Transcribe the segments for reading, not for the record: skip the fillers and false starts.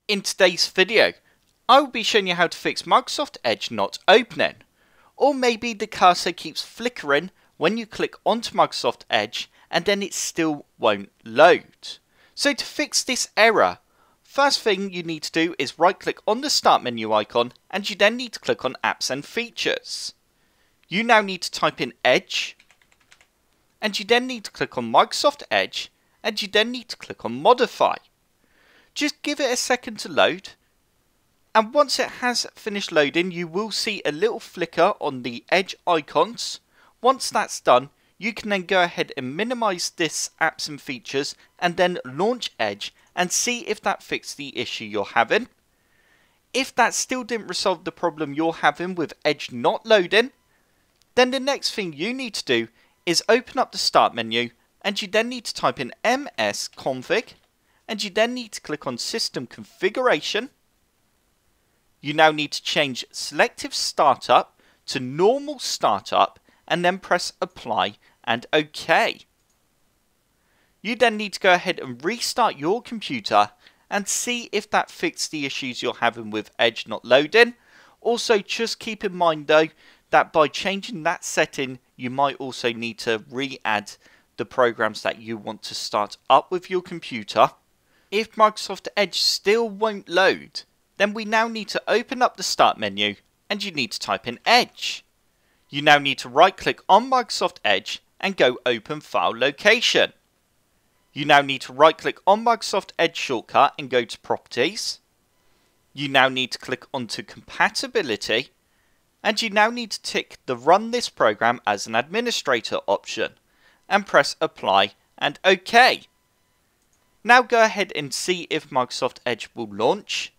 In today's video, I will be showing you how to fix Microsoft Edge not opening, or maybe the cursor keeps flickering when you click onto Microsoft Edge and then it still won't load. So to fix this error, first thing you need to do is right click on the start menu icon and you then need to click on apps and features. You now need to type in Edge and you then need to click on Microsoft Edge and you then need to click on modify. Just give it a second to load, and once it has finished loading you will see a little flicker on the Edge icons. Once that's done, you can then go ahead and minimize this apps and features and then launch Edge and see if that fixed the issue you're having. If that still didn't resolve the problem you're having with Edge not loading, then the next thing you need to do is open up the start menu and you then need to type in msconfig and you then need to click on system configuration. You now need to change selective startup to normal startup and then press apply and OK. You then need to go ahead and restart your computer and see if that fixed the issues you're having with Edge not loading. Also, just keep in mind though that by changing that setting you might also need to re-add the programs that you want to start up with your computer. If Microsoft Edge still won't load, then we now need to open up the start menu and you need to type in Edge. You now need to right click on Microsoft Edge and go open file location. You now need to right click on Microsoft Edge shortcut and go to properties. You now need to click onto compatibility and you now need to tick the run this program as an administrator option and press apply and OK. Now go ahead and see if Microsoft Edge will launch.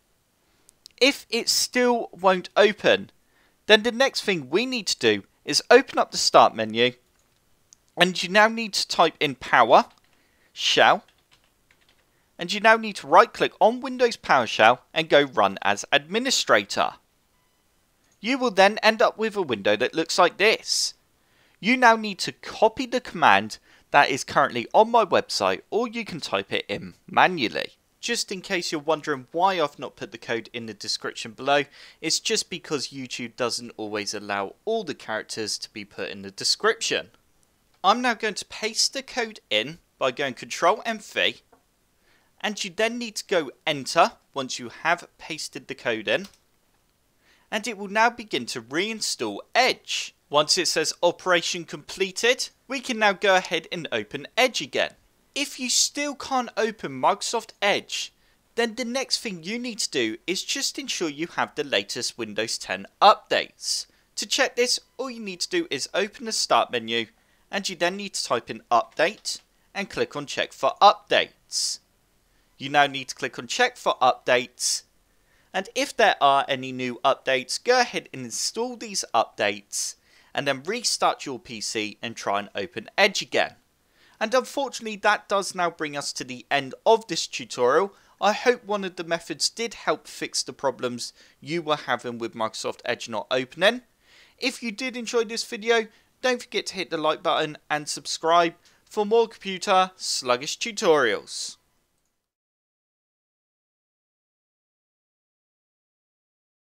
If it still won't open, then the next thing we need to do is open up the start menu and you now need to type in PowerShell and you now need to right click on Windows PowerShell and go run as administrator. You will then end up with a window that looks like this. You now need to copy the command that is currently on my website, or you can type it in manually. Just in case you're wondering why I've not put the code in the description below, it's just because YouTube doesn't always allow all the characters to be put in the description. I'm now going to paste the code in by going Ctrl+V, and you then need to go enter once you have pasted the code in, and it will now begin to reinstall Edge. Once it says operation completed, we can now go ahead and open Edge again. If you still can't open Microsoft Edge, then the next thing you need to do is just ensure you have the latest Windows 10 updates. To check this, all you need to do is open the start menu and you then need to type in update and click on check for updates. You now need to click on check for updates, and if there are any new updates, go ahead and install these updates and then restart your PC and try and open Edge again. And unfortunately that does now bring us to the end of this tutorial. I hope one of the methods did help fix the problems you were having with Microsoft Edge not opening. If you did enjoy this video, don't forget to hit the like button and subscribe for more computer sluggish tutorials.